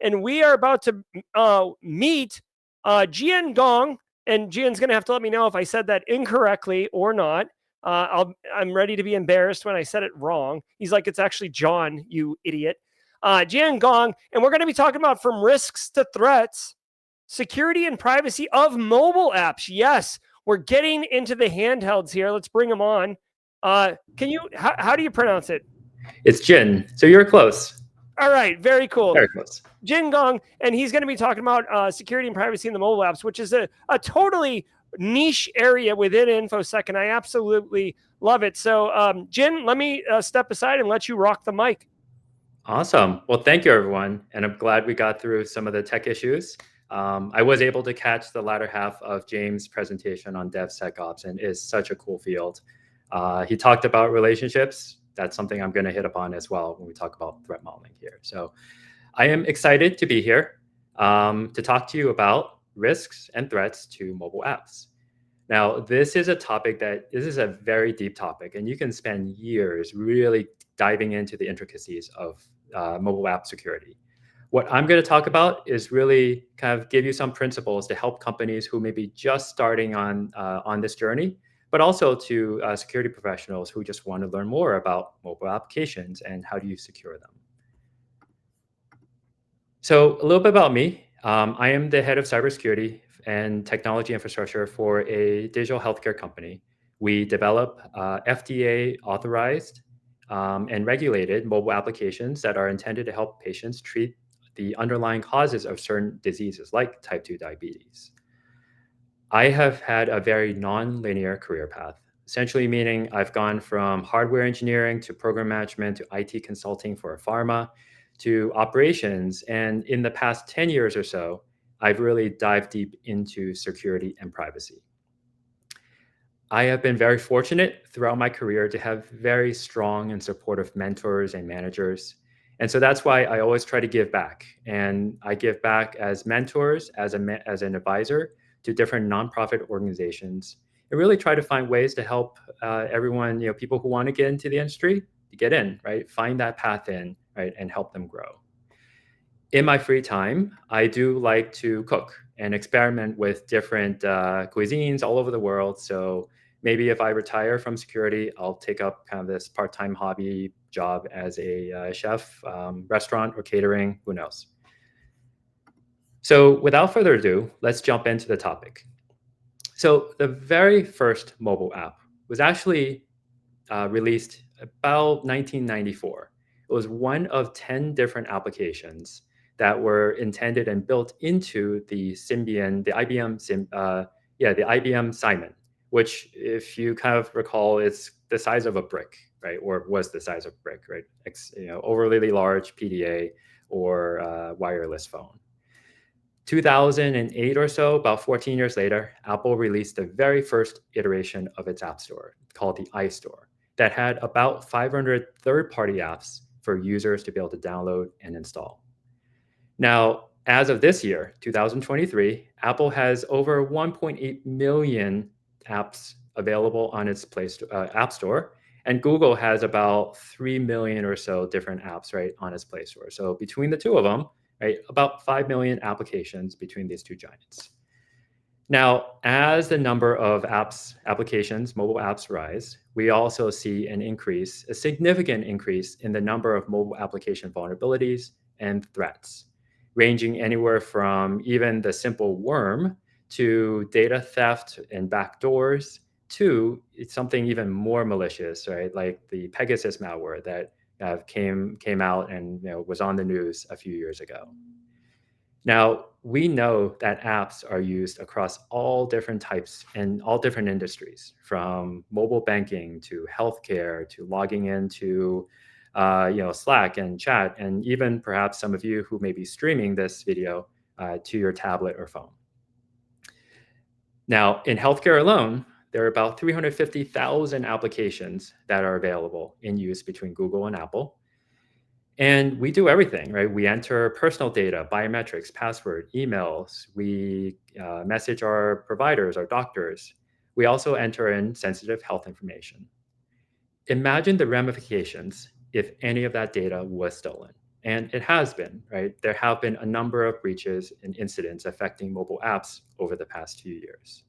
and we are about to meet Jian Gong, and Jian's going to have to let me know if I said that incorrectly or not. I'm ready to be embarrassed when I said it wrong. He's like, it's actually John, you idiot. Jian Gong, and we're going to be talking about from risks to threats, security and privacy of mobile apps. Yes, we're getting into the handhelds here. Let's bring them on. How do you pronounce it? It's Jin, so you're close. All right, very cool. Very close. Jian Gong, and he's going to be talking about security and privacy in the mobile apps, which is a totally niche area within InfoSec, and I absolutely love it. So, Jian, let me step aside and let you rock the mic. Awesome. Well, thank you, everyone. And I'm glad we got through some of the tech issues. I was able to catch the latter half of James' presentation on DevSecOps, and it's such a cool field. He talked about relationships. That's something I'm going to hit upon as well when we talk about threat modeling here. So I am excited to be here to talk to you about risks and threats to mobile apps. Now, this is a very deep topic, and you can spend years really diving into the intricacies of mobile app security. What I'm going to talk about is really kind of give you some principles to help companies who may be just starting on this journey, but also to security professionals who just want to learn more about mobile applications and how do you secure them. So a little bit about me. I am the head of cybersecurity and technology infrastructure for a digital healthcare company. We develop FDA authorized and regulated mobile applications that are intended to help patients treat the underlying causes of certain diseases like type 2 diabetes. I have had a very non-linear career path, essentially meaning I've gone from hardware engineering to program management to IT consulting for a pharma to operations. And in the past 10 years or so, I've really dived deep into security and privacy. I have been very fortunate throughout my career to have very strong and supportive mentors and managers. And so that's why I always try to give back. And I give back as mentors, as an advisor to different nonprofit organizations, and really try to find ways to help everyone, people who want to get into the industry, to get in, right? Find that path in, right? And help them grow. In my free time, I do like to cook and experiment with different cuisines all over the world. So maybe if I retire from security, I'll take up kind of this part-time hobby job as a chef, restaurant or catering, who knows. So without further ado, let's jump into the topic. So the very first mobile app was actually released about 1994. It was one of 10 different applications that were intended and built into the Symbian, the IBM Simon, which, if you kind of recall, it's the size of a brick, right? Or was the size of a brick, right? Overly large PDA or wireless phone. 2008 or so, about 14 years later, Apple released the very first iteration of its app store called the iStore that had about 500 third-party apps for users to be able to download and install. Now, as of this year, 2023, Apple has over 1.8 million apps available on its App Store, and Google has about 3 million or so different apps, right, on its Play Store. So between the two of them, right, about 5 million applications between these two giants. Now, as the number of applications, mobile apps rise, we also see a significant increase in the number of mobile application vulnerabilities and threats, ranging anywhere from even the simple worm to data theft and backdoors to something even more malicious, right? Like the Pegasus malware that came out and was on the news a few years ago. Now, we know that apps are used across all different types and all different industries, from mobile banking to healthcare to logging into Slack and chat, and even perhaps some of you who may be streaming this video to your tablet or phone. Now, in healthcare alone, there are about 350,000 applications that are available in use between Google and Apple. And we do everything, right? We enter personal data, biometrics, password, emails. We message our providers, our doctors. We also enter in sensitive health information. Imagine the ramifications if any of that data was stolen, And it has been, right? There have been a number of breaches and incidents affecting mobile apps over the past few years.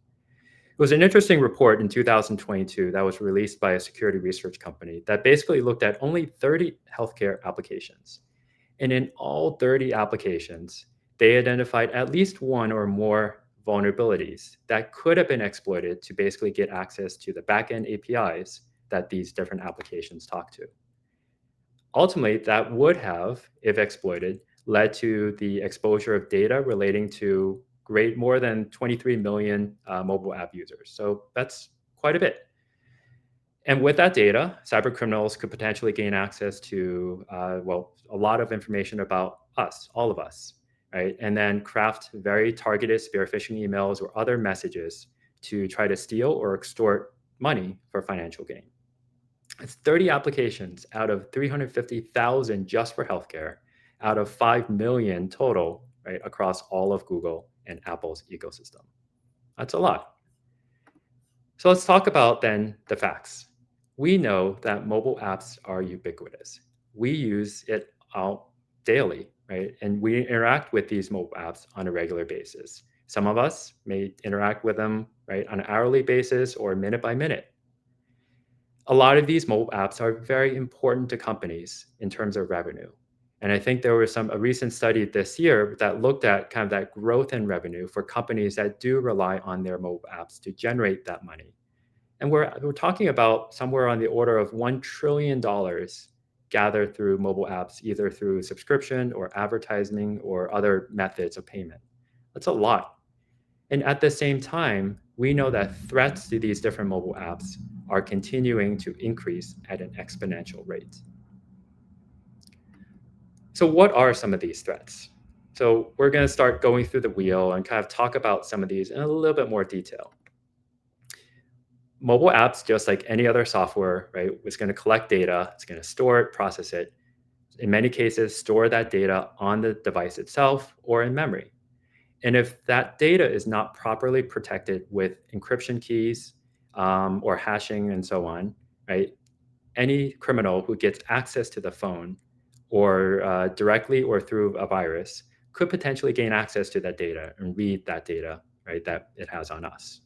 It was an interesting report in 2022 that was released by a security research company that basically looked at only 30 healthcare applications. And in all 30 applications, they identified at least one or more vulnerabilities that could have been exploited to basically get access to the backend APIs that these different applications talk to. Ultimately, that would have, if exploited, led to the exposure of data relating to great more than 23 million mobile app users. So that's quite a bit. And with that data, cyber criminals could potentially gain access to, well, a lot of information about us, all of us, right? And then craft very targeted spear phishing emails or other messages to try to steal or extort money for financial gain. It's 30 applications out of 350,000 just for healthcare, out of 5 million total, right, across all of Google and Apple's ecosystem. That's a lot. So let's talk about then the facts. We know that mobile apps are ubiquitous. We use it daily, right? And we interact with these mobile apps on a regular basis. Some of us may interact with them, right, on an hourly basis or minute by minute. A lot of these mobile apps are very important to companies in terms of revenue. And I think there was a recent study this year that looked at kind of that growth in revenue for companies that do rely on their mobile apps to generate that money. And we're talking about somewhere on the order of $1 trillion gathered through mobile apps, either through subscription or advertising or other methods of payment. That's a lot. And at the same time, we know that threats to these different mobile apps are continuing to increase at an exponential rate. So, what are some of these threats? So, we're going to start going through the wheel and kind of talk about some of these in a little bit more detail. Mobile apps, just like any other software, right, is going to collect data, it's going to store it, process it. In many cases, store that data on the device itself or in memory. And if that data is not properly protected with encryption keys or hashing and so on, right, any criminal who gets access to the phone or directly or through a virus could potentially gain access to that data and read that data, right, that it has on us.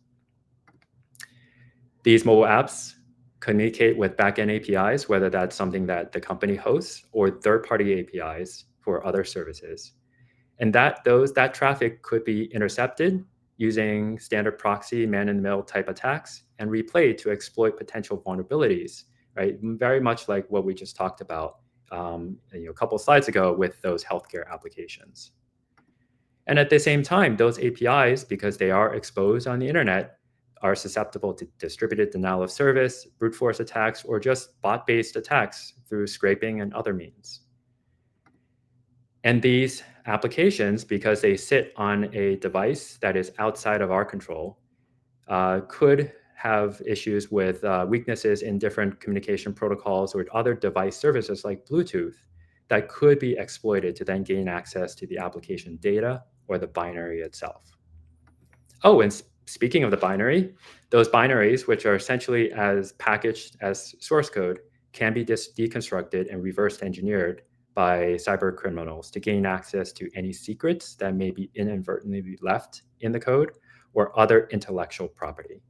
These mobile apps communicate with backend APIs, whether that's something that the company hosts or third-party APIs for other services. And that traffic could be intercepted using standard proxy man-in-the-middle type attacks and replayed to exploit potential vulnerabilities, right? Very much like what we just talked about a couple slides ago with those healthcare applications. And at the same time, those APIs, because they are exposed on the internet, are susceptible to distributed denial of service, brute force attacks, or just bot-based attacks through scraping and other means. And these applications, because they sit on a device that is outside of our control, could have issues with weaknesses in different communication protocols or other device services like Bluetooth that could be exploited to then gain access to the application data or the binary itself. Oh, and speaking of the binary, those binaries, which are essentially as packaged as source code, can be deconstructed and reverse engineered by cyber criminals to gain access to any secrets that may be inadvertently left in the code or other intellectual property.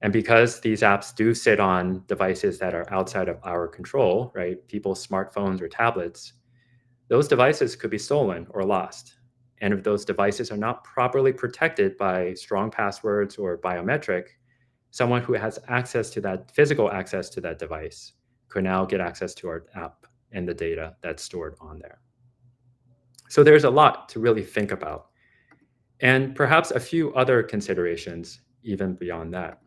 And because these apps do sit on devices that are outside of our control, right, people's smartphones or tablets, those devices could be stolen or lost. And if those devices are not properly protected by strong passwords or biometric, someone who has access to that physical access to that device could now get access to our app and the data that's stored on there. So there's a lot to really think about, and perhaps a few other considerations even beyond that.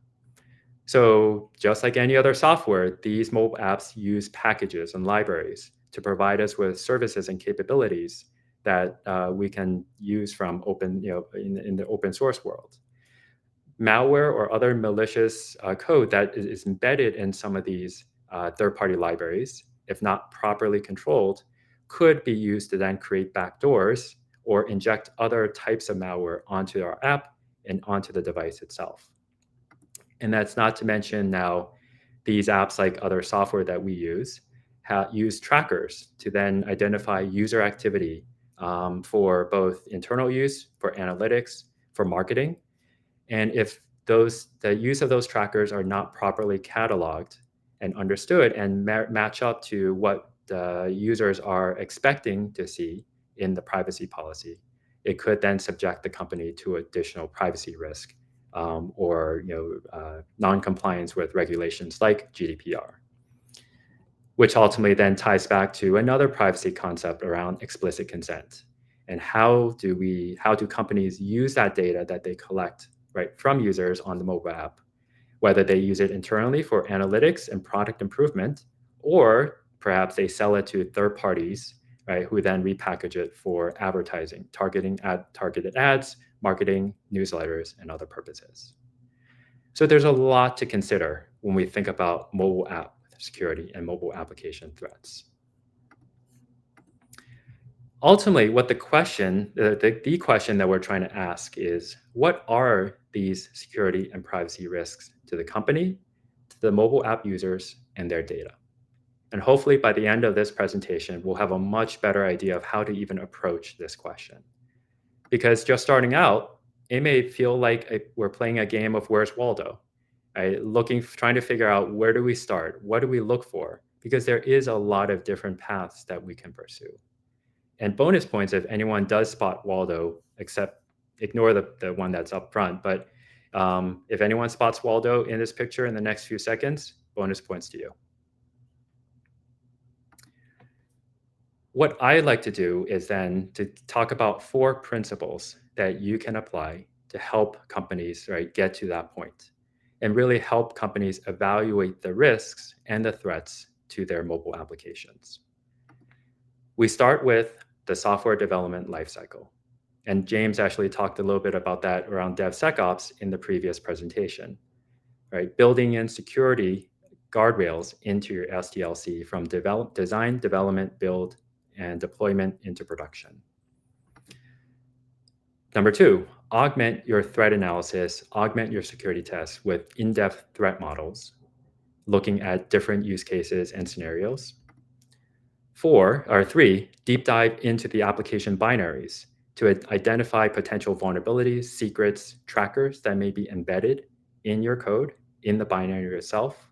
So just like any other software, these mobile apps use packages and libraries to provide us with services and capabilities that we can use from open, in the open source world. Malware or other malicious code that is embedded in some of these third-party libraries, if not properly controlled, could be used to then create backdoors or inject other types of malware onto our app and onto the device itself. And that's not to mention now these apps, like other software that we use, use trackers to then identify user activity for both internal use, for analytics, for marketing. And if the use of those trackers are not properly cataloged and understood and match up to what the users are expecting to see in the privacy policy, it could then subject the company to additional privacy risk or non-compliance with regulations like GDPR, which ultimately then ties back to another privacy concept around explicit consent. And how do companies use that data that they collect right from users on the mobile app, whether they use it internally for analytics and product improvement, or perhaps they sell it to third parties, right, who then repackage it for advertising, targeted ads, marketing, newsletters, and other purposes. So there's a lot to consider when we think about mobile app security and mobile application threats. Ultimately, what the question that we're trying to ask is, what are these security and privacy risks to the company, to the mobile app users, and their data? And hopefully by the end of this presentation, we'll have a much better idea of how to even approach this question. Because just starting out, it may feel like we're playing a game of Where's Waldo, right? Trying to figure out, where do we start? What do we look for? Because there is a lot of different paths that we can pursue. And bonus points if anyone does spot Waldo, except ignore the one that's up front. But if anyone spots Waldo in this picture in the next few seconds, bonus points to you. What I like to do is then to talk about 4 principles that you can apply to help companies, right, get to that point and really help companies evaluate the risks and the threats to their mobile applications. We start with the software development lifecycle. And James actually talked a little bit about that around DevSecOps in the previous presentation, right? Building in security guardrails into your SDLC from design, development, build, and deployment into production. Number 2, augment your threat analysis, augment your security tests with in-depth threat models, looking at different use cases and scenarios. 3, deep dive into the application binaries to identify potential vulnerabilities, secrets, trackers that may be embedded in your code, in the binary itself.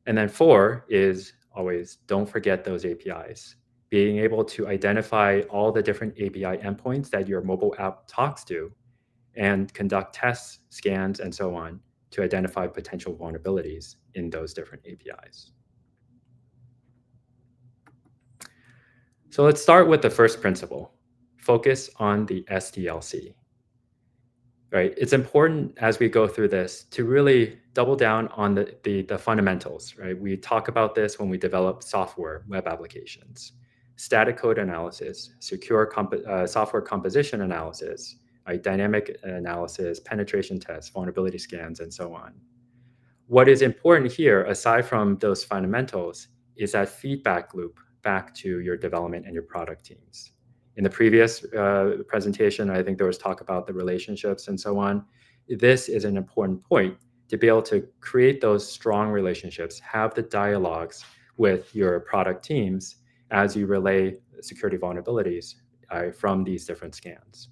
And then 4 is always, don't forget those APIs. Being able to identify all the different API endpoints that your mobile app talks to and conduct tests, scans, and so on to identify potential vulnerabilities in those different APIs. So let's start with the first principle. Focus on the SDLC. Right? It's important as we go through this to really double down on the fundamentals. Right? We talk about this when we develop software, web applications, static code analysis, secure software composition analysis, right? Dynamic analysis, penetration tests, vulnerability scans, and so on. What is important here, aside from those fundamentals, is that feedback loop back to your development and your product teams. In the previous presentation, I think there was talk about the relationships and so on. This is an important point to be able to create those strong relationships, have the dialogues with your product teams as you relay security vulnerabilities from these different scans.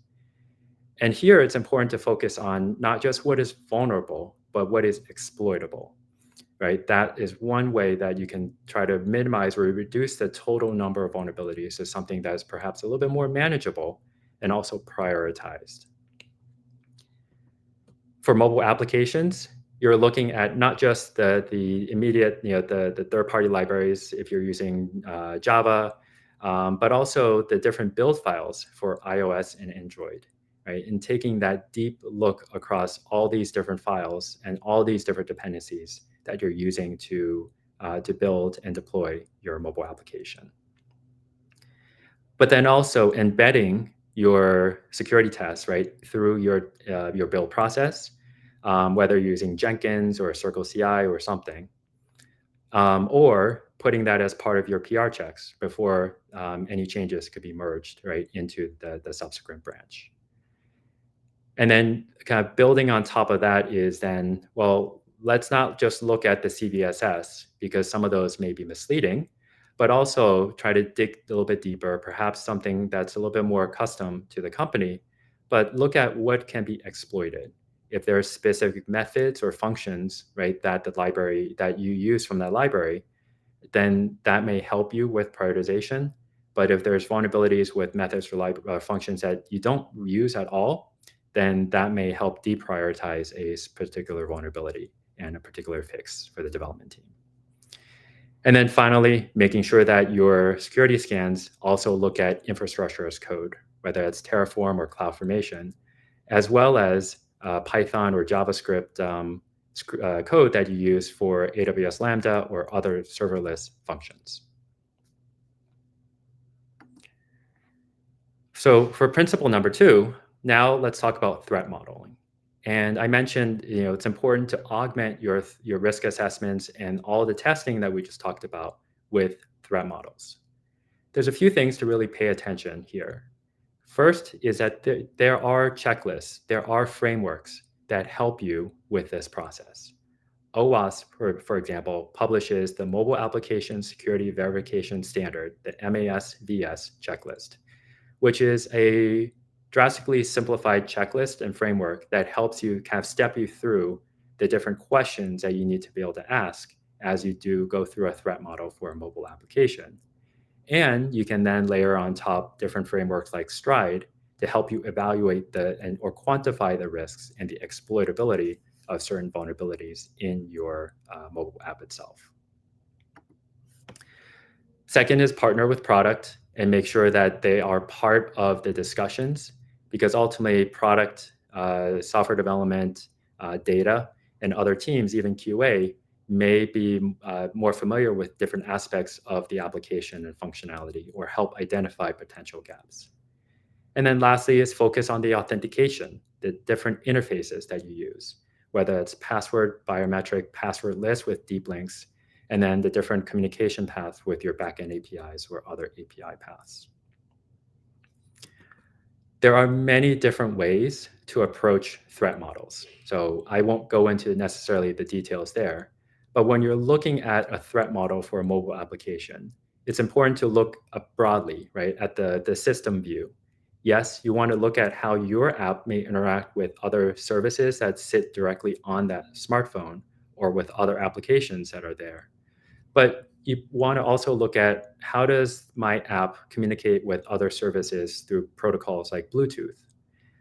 And here it's important to focus on not just what is vulnerable, but what is exploitable. Right? That is one way that you can try to minimize or reduce the total number of vulnerabilities to something that is perhaps a little bit more manageable and also prioritized. For mobile applications, you're looking at not just the immediate, the third-party libraries if you're using Java, but also the different build files for iOS and Android. Right? And taking that deep look across all these different files and all these different dependencies that you're using to build and deploy your mobile application. But then also embedding your security tests, right, through your build process, whether you're using Jenkins or Circle CI or something, or putting that as part of your PR checks before any changes could be merged right into the subsequent branch. And then kind of building on top of that is then, well, let's not just look at the CVSS because some of those may be misleading, but also try to dig a little bit deeper, perhaps something that's a little bit more custom to the company, but look at what can be exploited. If there are specific methods or functions, right, that the library that you use from that library, then that may help you with prioritization. But if there's vulnerabilities with methods or functions that you don't use at all, then that may help deprioritize a particular vulnerability and a particular fix for the development team. And then finally, making sure that your security scans also look at infrastructure as code, whether it's Terraform or CloudFormation, as well as Python or JavaScript code that you use for AWS Lambda or other serverless functions. So for principle number 2, now let's talk about threat modeling. And I mentioned, it's important to augment your risk assessments and all the testing that we just talked about with threat models. There's a few things to really pay attention here. First is that there are checklists, there are frameworks that help you with this process. OWASP, for example, publishes the Mobile Application Security Verification Standard, the MASVS checklist, which is a drastically simplified checklist and framework that helps you kind of step you through the different questions that you need to be able to ask as you do go through a threat model for a mobile application. And you can then layer on top different frameworks like Stride to help you evaluate or quantify the risks and the exploitability of certain vulnerabilities in your mobile app itself. Second is partner with product and make sure that they are part of the discussions, because ultimately product, software development, data, and other teams, even QA, may be more familiar with different aspects of the application and functionality or help identify potential gaps. And then lastly is focus on the authentication, the different interfaces that you use, whether it's password, biometric, passwordless with deep links, and then the different communication paths with your backend APIs or other API paths. There are many different ways to approach threat models. So I won't go into necessarily the details there, but when you're looking at a threat model for a mobile application, it's important to look up broadly, right, at the system view. Yes, you want to look at how your app may interact with other services that sit directly on that smartphone or with other applications that are there. But you want to also look at how does my app communicate with other services through protocols like Bluetooth?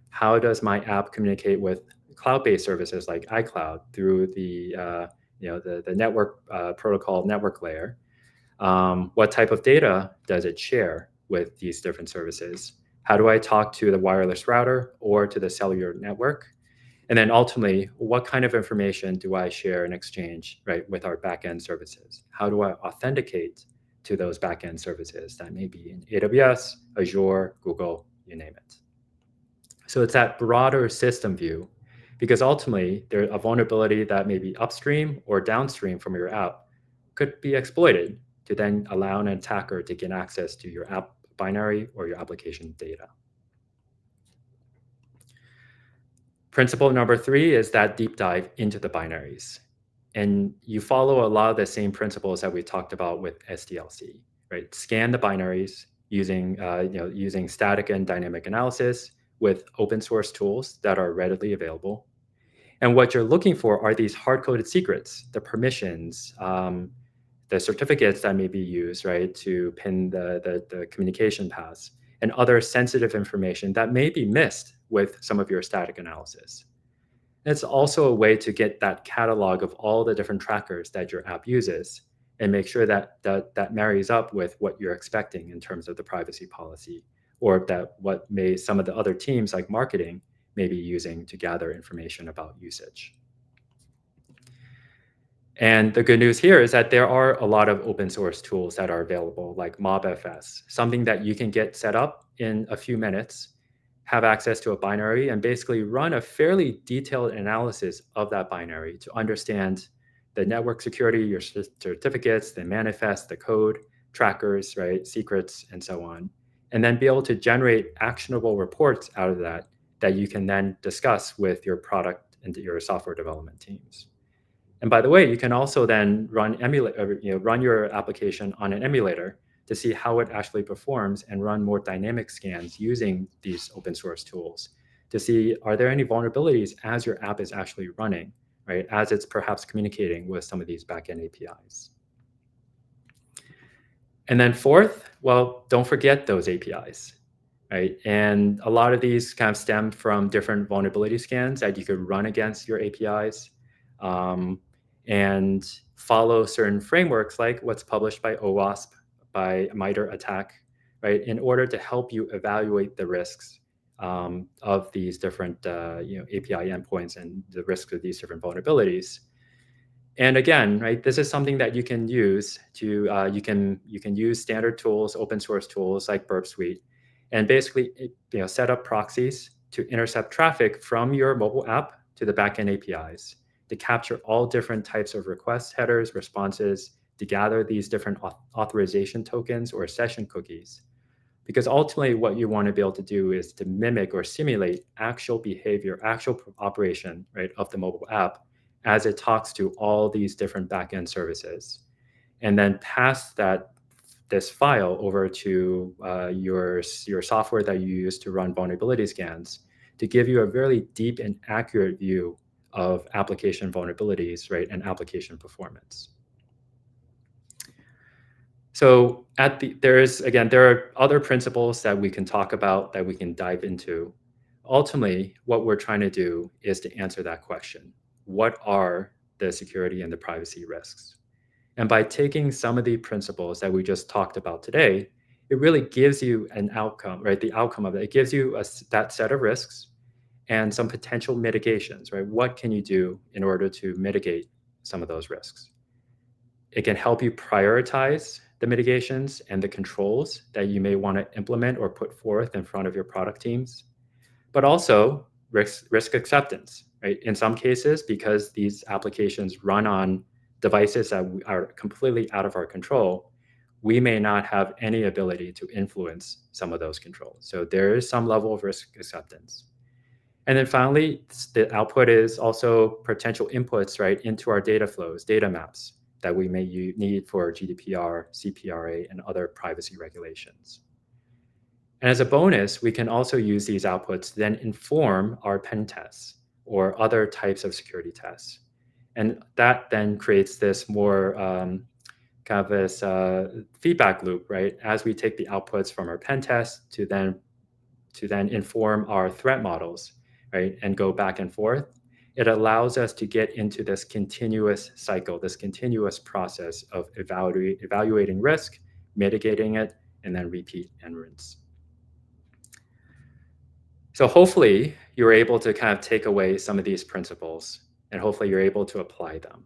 How does my app communicate with cloud-based services like iCloud through the network protocol network layer? What type of data does it share with these different services? How do I talk to the wireless router or to the cellular network? And then ultimately, what kind of information do I share and exchange, right, with our backend services? How do I authenticate to those backend services that may be in AWS, Azure, Google, you name it. So it's that broader system view, because ultimately, a vulnerability that may be upstream or downstream from your app could be exploited to then allow an attacker to get access to your app binary or your application data. Principle number 3 is that deep dive into the binaries. And you follow a lot of the same principles that we talked about with SDLC, right? Scan the binaries using static and dynamic analysis with open source tools that are readily available. And what you're looking for are these hard-coded secrets, the permissions, the certificates that may be used, right, to pin the communication paths, and other sensitive information that may be missed with some of your static analysis. It's also a way to get that catalog of all the different trackers that your app uses and make sure that that marries up with what you're expecting in terms of the privacy policy, or that what some of the other teams like marketing may be using to gather information about usage. And the good news here is that there are a lot of open source tools that are available, like MobFS, something that you can get set up in a few minutes, have access to a binary, and basically run a fairly detailed analysis of that binary to understand the network security, your certificates, the manifest, the code, trackers, right, secrets, and so on. And then be able to generate actionable reports out of that you can then discuss with your product and your software development teams. And by the way, you can also then run run your application on an emulator to see how it actually performs and run more dynamic scans using these open source tools to see, are there any vulnerabilities as your app is actually running, right? As it's perhaps communicating with some of these backend APIs. And then fourth, well, don't forget those APIs, right? And a lot of these kind of stem from different vulnerability scans that you could run against your APIs, and follow certain frameworks like what's published by OWASP, by MITRE ATT&CK, right? In order to help you evaluate the risks of these different API endpoints and the risks of these different vulnerabilities. And again, right, this is something that you can use to you can use standard tools, open source tools like Burp Suite, and basically set up proxies to intercept traffic from your mobile app to the backend APIs to capture all different types of request headers, responses, to gather these different authorization tokens or session cookies. Because ultimately, what you want to be able to do is to mimic or simulate actual behavior, actual operation, right, of the mobile app as it talks to all these different backend services, and then pass this file over to your software that you use to run vulnerability scans to give you a very deep and accurate view of application vulnerabilities, right, and application performance. So there are other principles that we can talk about, that we can dive into. Ultimately, what we're trying to do is to answer that question. What are the security and the privacy risks? And by taking some of the principles that we just talked about today, it really gives you an outcome, right? The outcome of it, it gives you that set of risks and some potential mitigations, right? What can you do in order to mitigate some of those risks? It can help you prioritize the mitigations and the controls that you may want to implement or put forth in front of your product teams, but also risk acceptance, right? In some cases, because these applications run on devices that are completely out of our control, we may not have any ability to influence some of those controls. So there is some level of risk acceptance. And then finally, the output is also potential inputs, right, into our data flows, data maps that we may need for GDPR, CPRA, and other privacy regulations. And as a bonus, we can also use these outputs to then inform our pen tests or other types of security tests. And that then creates this more kind of this feedback loop, right? As we take the outputs from our pen tests to then inform our threat models, right, and go back and forth, it allows us to get into this continuous cycle, this continuous process of evaluating risk, mitigating it, and then repeat and rinse. So hopefully you're able to kind of take away some of these principles, and hopefully you're able to apply them.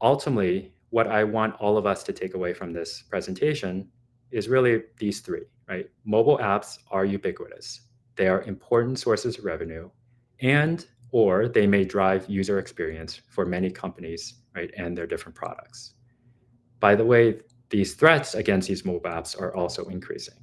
Ultimately, what I want all of us to take away from this presentation is really these three, right? Mobile apps are ubiquitous. They are important sources of revenue, and or they may drive user experience for many companies, right, and their different products. By the way, these threats against these mobile apps are also increasing.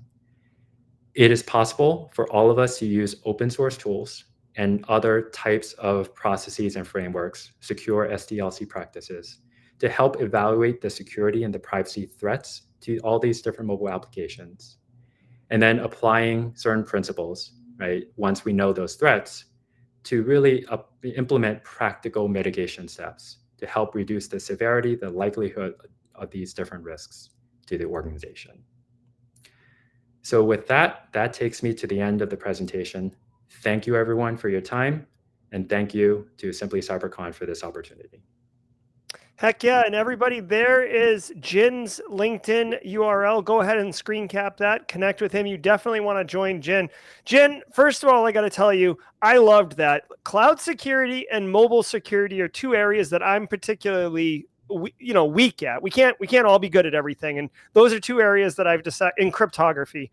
It is possible for all of us to use open source tools and other types of processes and frameworks, secure SDLC practices, to help evaluate the security and the privacy threats to all these different mobile applications. And then applying certain principles, right, once we know those threats, to really implement practical mitigation steps to help reduce the severity, the likelihood of these different risks to the organization. So with that, that takes me to the end of the presentation. Thank you everyone for your time, and thank you to Simply CyberCon for this opportunity. Heck yeah. And everybody, there is Jin's LinkedIn URL. Go ahead and screen cap that. Connect with him. You definitely want to join Jin. Jin, first of all, I got to tell you, I loved that. Cloud security and mobile security are two areas that I'm particularly weak at. We can't all be good at everything. And those are two areas that I've decided in cryptography.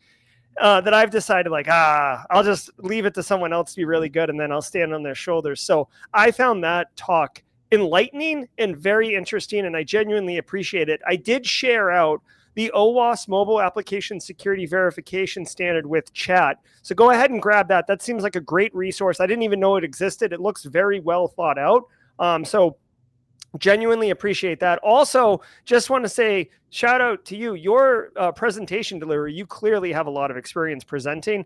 That I've decided I'll just leave it to someone else to be really good, and then I'll stand on their shoulders. So I found that talk enlightening and very interesting, and I genuinely appreciate it. I did share out the OWASP mobile application security verification standard with chat. So go ahead and grab that. That seems like a great resource. I didn't even know it existed. It looks very well thought out. So Genuinely appreciate that. Also, just want to say shout out to you. Your presentation delivery, you clearly have a lot of experience presenting,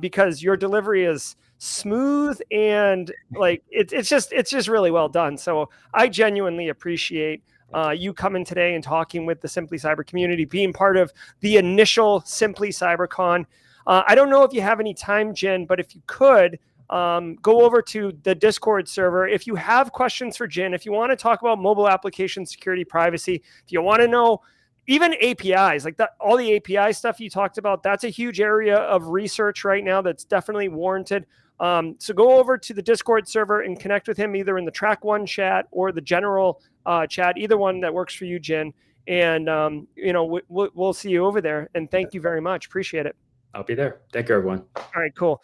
because your delivery is smooth and like it's just really well done. So I genuinely appreciate Thank you. you coming today and talking with the Simply Cyber community, being part of the initial Simply CyberCon. I don't know if you have any time, Jen, but if you could, go over to the Discord server. If you have questions for Jin, if you want to talk about mobile application security, privacy, if you want to know even APIs, like that, all the API stuff you talked about, that's a huge area of research right now that's definitely warranted. So go over to the Discord server and connect with him either in the Track One chat or the general chat, either one that works for you, Jin. And we'll see you over there. And thank you very much. Appreciate it. I'll be there. Thank you, everyone. All right, cool.